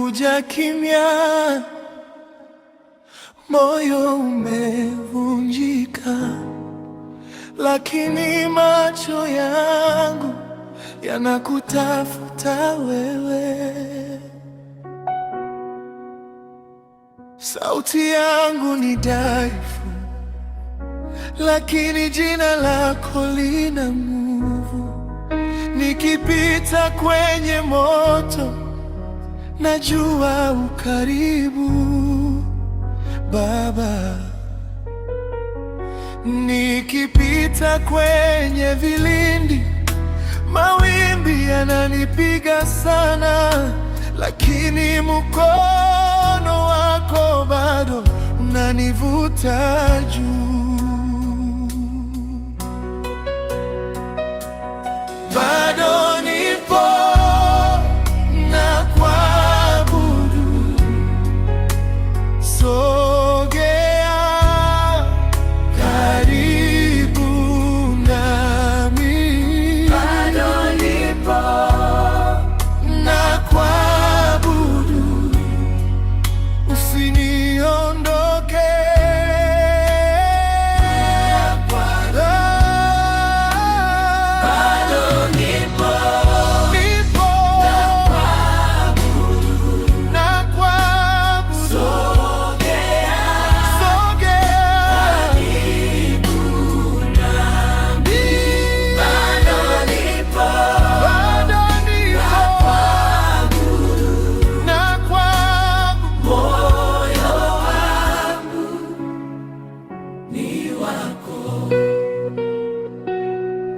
umekuja kimya, moyo umevunjika, lakini macho yangu yanakutafuta wewe. Sauti yangu ni dhaifu, lakini jina lako lina nguvu. Nikipita kwenye moto, najua ukaribu Baba. Nikipita kwenye vilindi, mawimbi yananipiga sana, lakini mkono wako bado unanivuta juu. Bado nipo na kuabudu, sogea karibu nami. Bado nipo na kuabudu, usiniondoke.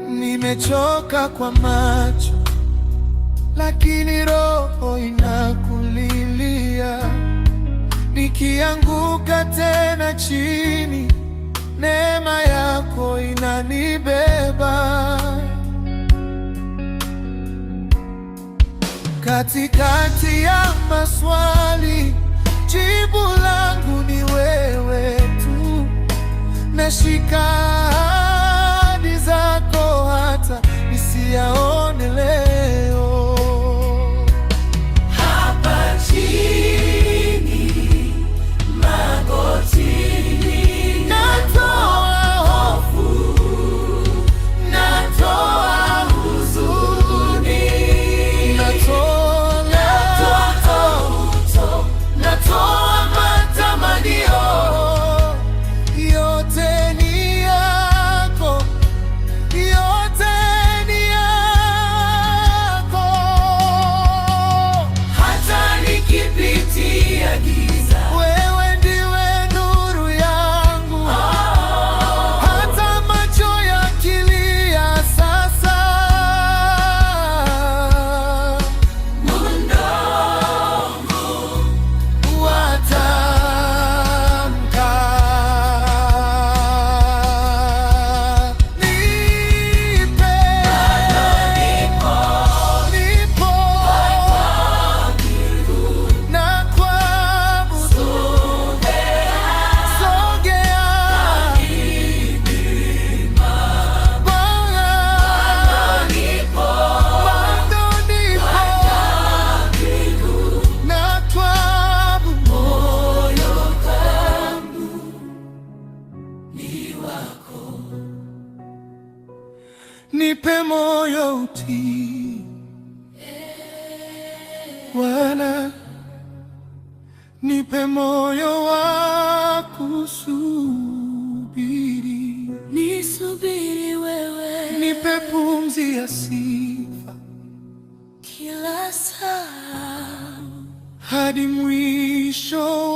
Nimechoka kwa macho, lakini roho inakulilia. Nikianguka tena chini, neema yako inanibeba. Katikati ya maswali, jibu langu ni wewe tu. Nashika ahadi zako hata nisiyaone leo. Hapa chini magotini, natoa hofu, natoa huzuni, natoa matamanio. Yote ni yako, yote ni yako. Hata nikipitia giza, wewe ndiwe nuru yangu. Hata macho yakilia sasa, mdomo watamka. Nipe moyo utii, Bwana, nipe moyo wa kusubiri. Nisubiri wewe, Nipe pumzi ya sifa kila saa hadi mwisho